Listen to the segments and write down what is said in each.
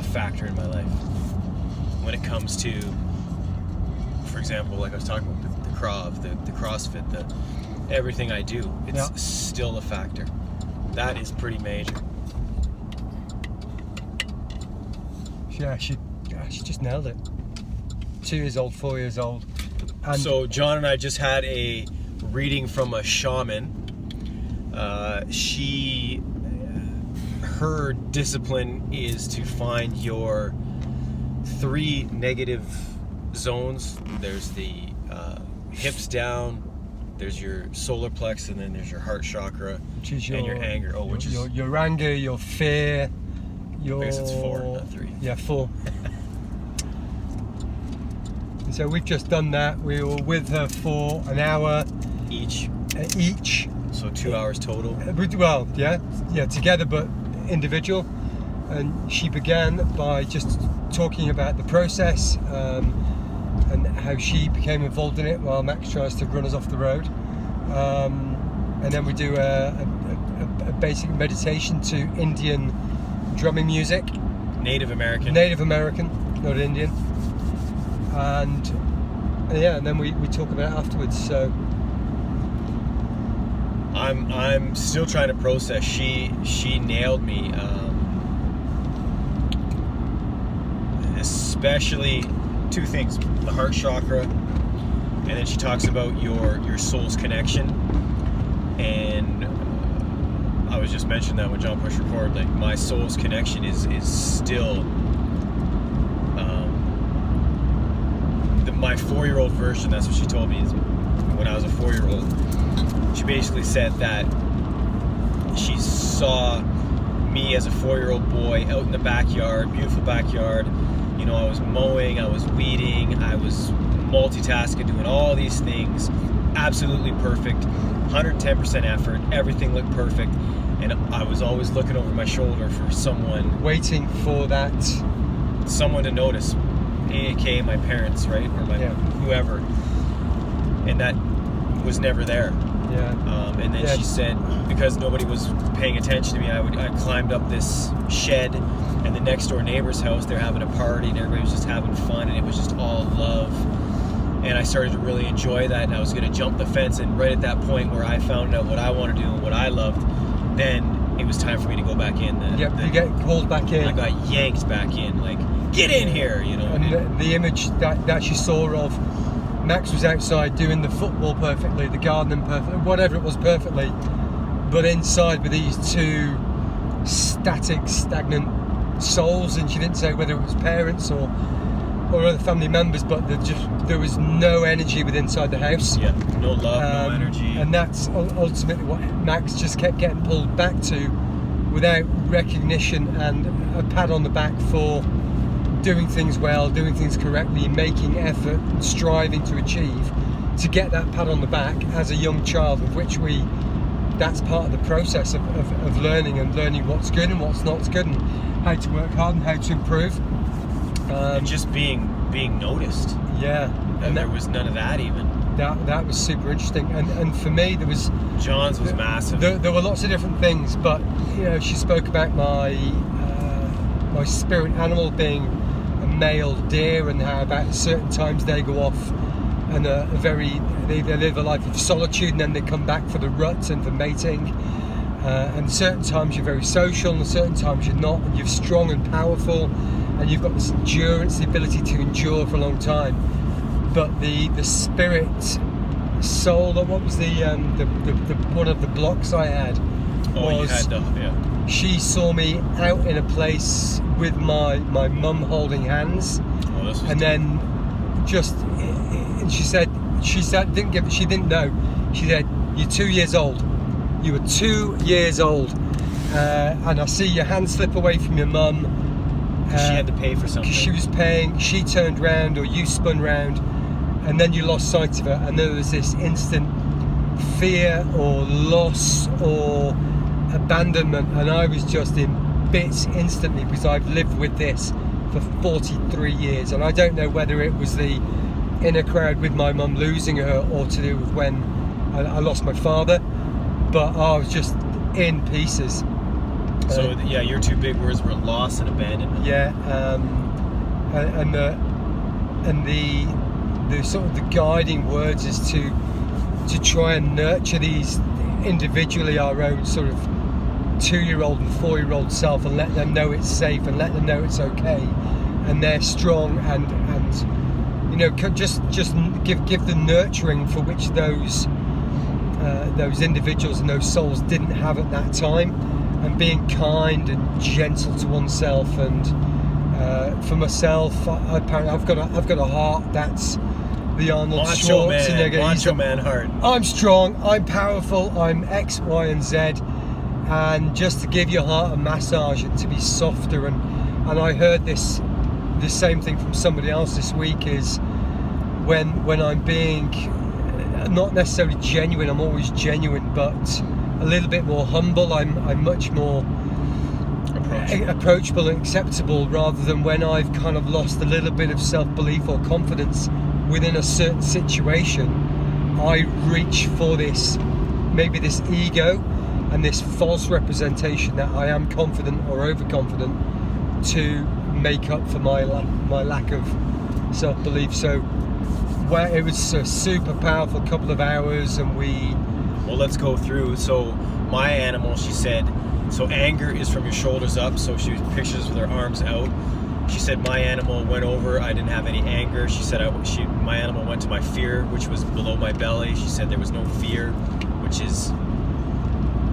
factor in my life. When it comes to, for example, like I was talking about the Krav, the CrossFit, everything I do, it's still a factor. That is pretty major. Yeah, she just nailed it. 2 years old, 4 years old. And so John and I just had a reading from a shaman. Her discipline is to find your 3 negative zones. There's the hips down, there's your solar plex, and then there's your heart chakra, which is and your anger. Your anger, your fear, your... I guess it's 4, not 3. Yeah, 4. And so we've just done that. We were with her for an hour each. So 2 hours total. Well, yeah, together but individual. And she began by just talking about the process and how she became involved in it while Max tries to run us off the road. And then we do a basic meditation to Indian drumming music. Native American, not Indian. And then we talk about it afterwards. So I'm still trying to process. She nailed me, especially 2 things: the heart chakra, and then she talks about your soul's connection. And I was just mentioning that when John pushed record. Like, my soul's connection is still my 4-year-old version. That's what she told me. Is when I was a 4-year-old, she basically said that she saw me as a 4-year-old boy out in the backyard, beautiful backyard. You know, I was mowing, I was weeding, I was multitasking, doing all these things, absolutely perfect, 110% effort, everything looked perfect, and I was always looking over my shoulder for someone, waiting for someone to notice, aka my parents, right, or my whoever, and that was never there. And then she said, because nobody was paying attention to me, I climbed up this shed, and the next door neighbor's house, they're having a party, and everybody was just having fun, and it was just all love. And I started to really enjoy that, and I was going to jump the fence, and right at that point where I found out what I want to do and what I loved, then it was time for me to go back in. You get called back in. I got yanked back in, like, get in here, you know. And the image that she saw of Max was outside doing the football perfectly, the gardening perfectly, whatever it was perfectly, but inside with these 2 static, stagnant souls, and she didn't say whether it was parents or other family members, but there was no energy within inside the house. Yeah, no love, no energy. And that's ultimately what Max just kept getting pulled back to, without recognition and a pat on the back for doing things well, doing things correctly, making effort, striving to achieve, to get that pat on the back as a young child, of which that's part of the process of learning, and learning what's good and what's not good, and how to work hard and how to improve. And just being noticed. Yeah. And there was none of that even. That was super interesting. And for me, John's was massive. There were lots of different things, but you know, she spoke about my spirit animal being a male deer, and how about certain times they go off and they live a life of solitude, and then they come back for the rut and for mating. And certain times you're very social, and certain times you're not, and you're strong and powerful, and you've got this endurance, the ability to endure for a long time. But the spirit soul, what was the one of the blocks I had? She saw me out in a place with my mum holding hands, and then she said she didn't know. She said, "You're 2 years old. You were 2 years old, and I see your hand slip away from your mum." She had to pay for something. She was paying. She turned round, or you spun round, and then you lost sight of her. And there was this instant fear, or loss, or abandonment, and I was just in bits instantly, because I've lived with this for 43 years, and I don't know whether it was the inner crowd with my mum losing her, or to do with when I lost my father, but I was just in pieces. So your two big words were loss and abandonment. Yeah, and the sort of the guiding words is to try and nurture these individually, our own sort of 2-year-old and 4-year-old self, and let them know it's safe and let them know it's okay, and they're strong, and just give the nurturing for which those individuals and those souls didn't have at that time, and being kind and gentle to oneself. And for myself, I've got a heart that's the Arnold Schwarzenegger. Macho man heart. I'm strong, I'm powerful, I'm X, Y, and Z, and just to give your heart a massage and to be softer. And I heard the same thing from somebody else this week, is when I'm being not necessarily genuine, I'm always genuine, but a little bit more humble, I'm much more approachable and acceptable, rather than when I've kind of lost a little bit of self-belief or confidence within a certain situation. I reach for this ego and this false representation that I am confident or overconfident to make up for my lack of self-belief. So it was a super powerful couple of hours, and let's go through. So my animal, she said, so anger is from your shoulders up, so she pictures with her arms out. She said my animal went over, I didn't have any anger. She said my animal went to my fear, which was below my belly. She said there was no fear, which is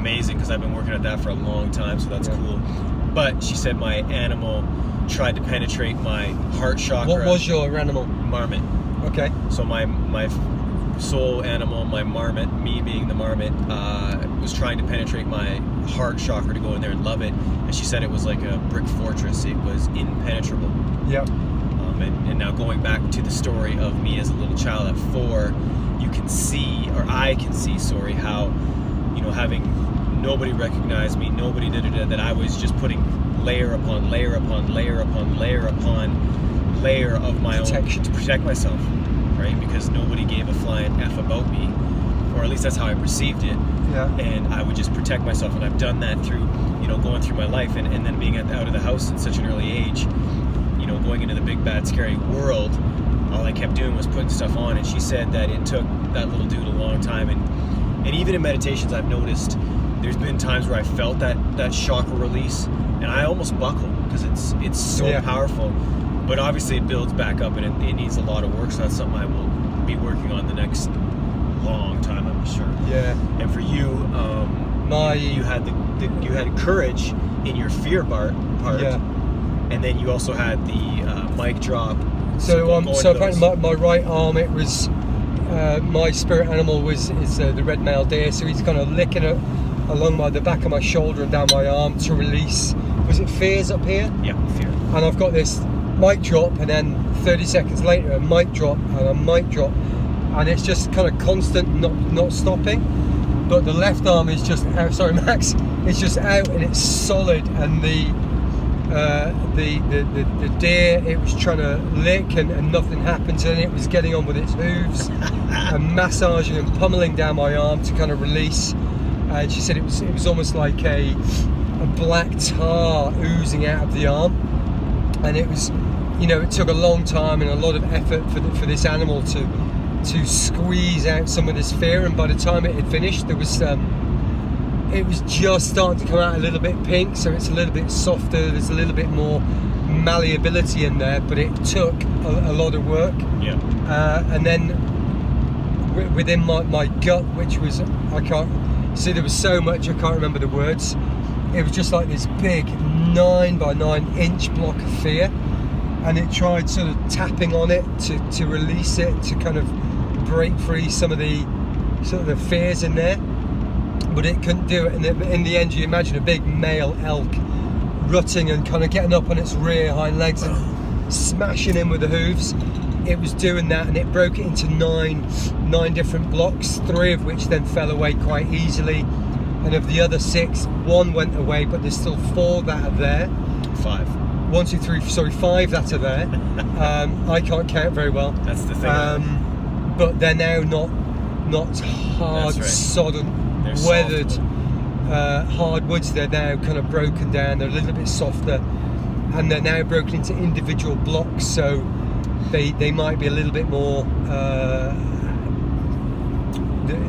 amazing because I've been working at that for a long time, so that's cool. But she said my animal tried to penetrate my heart chakra. What was your animal? Marmot. Okay. So my soul animal, my marmot, me being the marmot, was trying to penetrate my heart chakra to go in there and love it. And she said it was like a brick fortress. It was impenetrable. Yep. And now going back to the story of me as a little child at 4, you can see, or I can see, how, having nobody recognize me, nobody that I was just putting layer upon layer upon layer upon layer upon layer of my protection own to protect myself, right? Because nobody gave a flying F about me, or at least that's how I perceived it. Yeah. And I would just protect myself, and I've done that through, going through my life, and then being out of the house at such an early age, going into the big bad scary world. All I kept doing was putting stuff on, and she said that it took that little dude a long time, and even in meditations I've noticed there's been times where I felt that chakra release, and I almost buckle because it's so powerful. But obviously it builds back up, and it needs a lot of work, so that's something I will be working on the next long time, I'm sure. Yeah. And for you, you had courage in your fear part. Yeah. And then you also had the mic drop. So apparently my right arm, it was my spirit animal is the red male deer. So he's kind of licking it along the back of my shoulder and down my arm to release. Was it fears up here? Yeah, fear. And I've got this mic drop, and then 30 seconds later a mic drop and a mic drop, and it's just kind of constant, not stopping. But the left arm is just out. Sorry, Max. It's just out and it's solid, and the deer, it was trying to lick and nothing happened, and it was getting on with its hooves and massaging and pummeling down my arm to kind of release. And she said it was almost like a black tar oozing out of the arm, and it was, it took a long time and a lot of effort for this animal to squeeze out some of this fear. And by the time it had finished, there was it was just starting to come out a little bit pink, so it's a little bit softer, there's a little bit more malleability in there, but it took a lot of work. Yeah. And then within my gut, which was, I can't see, there was so much I can't remember the words. It was just like this big 9 by 9 inch block of fear, and it tried sort of tapping on it to release it, to kind of break free some of the sort of the fears in there. But it couldn't do it, and in the end, you imagine a big male elk rutting and kind of getting up on its rear hind legs and smashing in with the hooves. It was doing that, and it broke it into nine different blocks, 3 of which then fell away quite easily. And of the other 6, 1 went away, but there's still 4 that are there. 5. 1, 2, 3, sorry, 5 that are there. I can't count very well. That's the thing. But they're now not hard, right. sodden, They're weathered, hardwoods. They're now kind of broken down. They're a little bit softer, and they're now broken into individual blocks. So they might be a little bit more.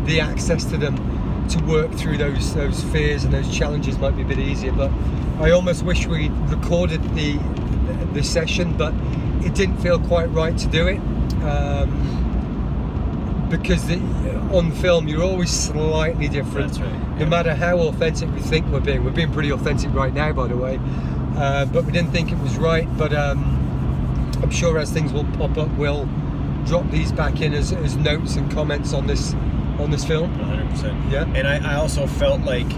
The access to them to work through those fears and those challenges might be a bit easier. But I almost wish we recorded the session, but it didn't feel quite right to do it, because on film you're always slightly different. That's right. No matter how authentic we think we're being pretty authentic right now, by the way, but we didn't think it was right. But I'm sure as things will pop up, we'll drop these back in as notes and comments on this film. 100%. Yeah. And I also felt like,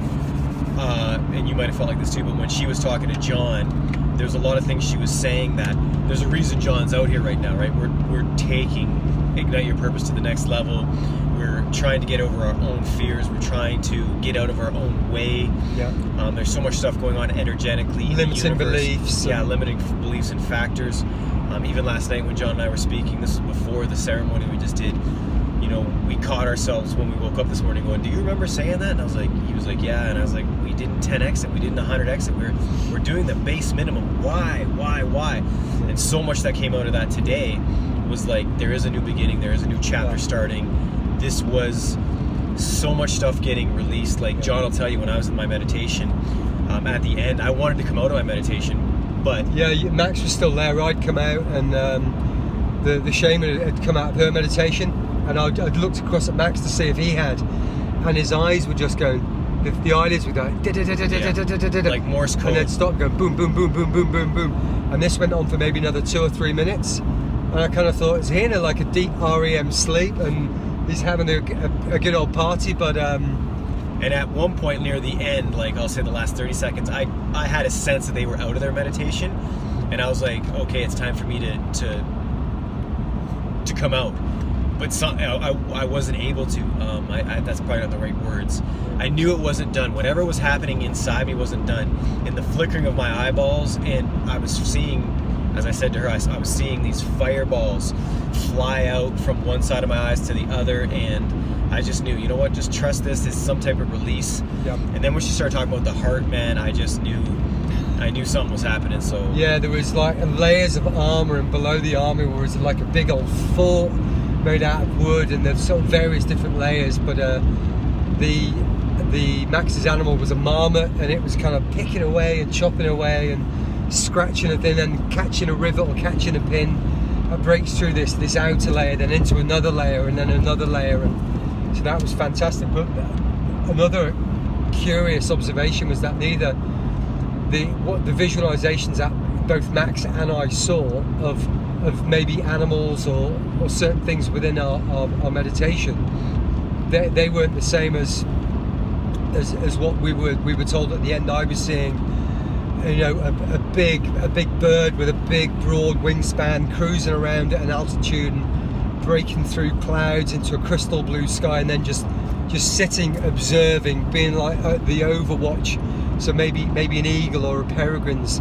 and you might have felt like this too, but when she was talking to John, there's a lot of things she was saying that there's a reason John's out here right now, right? We're taking Ignite Your Purpose to the next level. We're trying to get over our own fears. We're trying to get out of our own way. Yeah. There's so much stuff going on energetically. Limiting beliefs. Yeah, limiting beliefs and factors. Even last night when John and I were speaking, this was before the ceremony we just did, you know, we caught ourselves when we woke up this morning going, do you remember saying that? And I was like, he was like, yeah. And I was like, we didn't 10x it, we didn't 100x it. We're doing the base minimum. Why? And so much that came out of that today was like, there is a new beginning, there is a new chapter starting. This was so much stuff getting released. Like John will tell you, when I was in my meditation, at the end, I wanted to come out of my meditation, but yeah, Max was still there. I'd come out, and the shaman had come out of her meditation, and I'd looked across at Max to see if he had, and his eyes were just going, the eyelids were going like Morse code, and then stopped going boom, boom, boom, boom, boom, boom, boom, and this went on for maybe another 2 or 3 minutes, and I kind of thought, is he in like a deep REM sleep, and he's having a good old party? But and at one point near the end, like I'll say the last 30 seconds, I had a sense that they were out of their meditation, and I was like, okay, it's time for me to come out. But I wasn't able to. That's probably not the right words. I knew it wasn't done. Whatever was happening inside me wasn't done. In the flickering of my eyeballs, and I was seeing, as I said to her, I was seeing these fireballs fly out from one side of my eyes to the other, and I just knew, you know what, just trust this is some type of release. Yep. And then when she started talking about the heart, man, I knew something was happening. So yeah, there was like layers of armor, and below the armor was like a big old fort made out of wood, and there's sort of various different layers. But the Max's animal was a marmot, and it was kind of picking away and chopping away and scratching a thing and catching a rivet or catching a pin. It breaks through this outer layer, then into another layer, and then another layer, and so that was fantastic. But another curious observation was that neither the visualizations that both Max and I saw of maybe animals or certain things within our meditation, they weren't the same as what we were told at the end. I was seeing, you know, a big bird with a big broad wingspan cruising around at an altitude and breaking through clouds into a crystal blue sky, and then just sitting observing, being like the overwatch. So maybe an eagle or a peregrine's.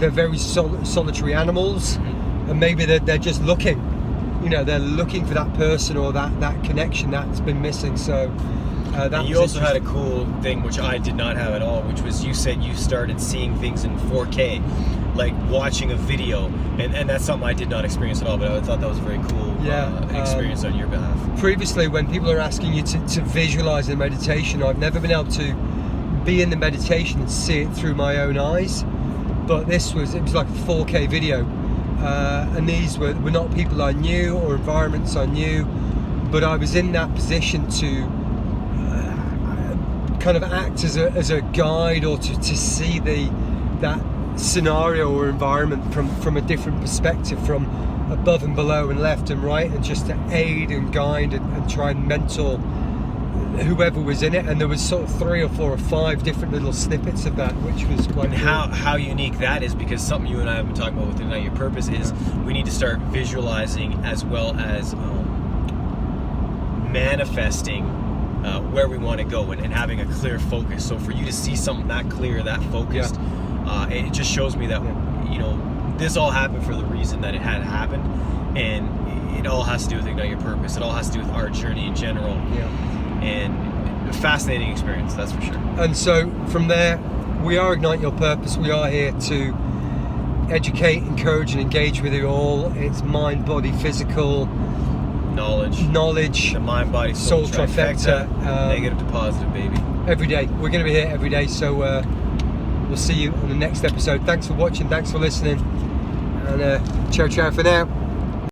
They're very solitary animals, and maybe they're just looking, you know, they're looking for that person or that connection that's been missing. So that you also had a cool thing which I did not have at all, which was you said you started seeing things in 4K, like watching a video, and that's something I did not experience at all, but I thought that was a very cool experience on your behalf. Previously, when people are asking you to visualize in meditation, I've never been able to be in the meditation and see it through my own eyes, but it was like a 4K video, and these were not people I knew or environments I knew, but I was in that position to kind of act as a guide, or to see that scenario or environment from a different perspective, from above and below and left and right, and just to aid and guide and try and mentor whoever was in it. And there was sort of 3 or 4 or 5 different little snippets of that, which was quite cool. How unique that is, because something you and I have been talking about with Ignite Your Purpose is we need to start visualizing as well as manifesting where we want to go, and having a clear focus. So for you to see something that clear, that focused, it just shows me that you know, this all happened for the reason that it had happened, and it all has to do with Ignite Your Purpose. It all has to do with our journey in general. Yeah. And a fascinating experience, that's for sure. And so from there, we are Ignite Your Purpose. We are here to educate, encourage, and engage with you all. It's mind, body, physical, knowledge, the mind, body, soul trifecta. Negative to positive, baby. Every day. We're going to be here every day. So we'll see you on the next episode. Thanks for watching. Thanks for listening. And ciao for now.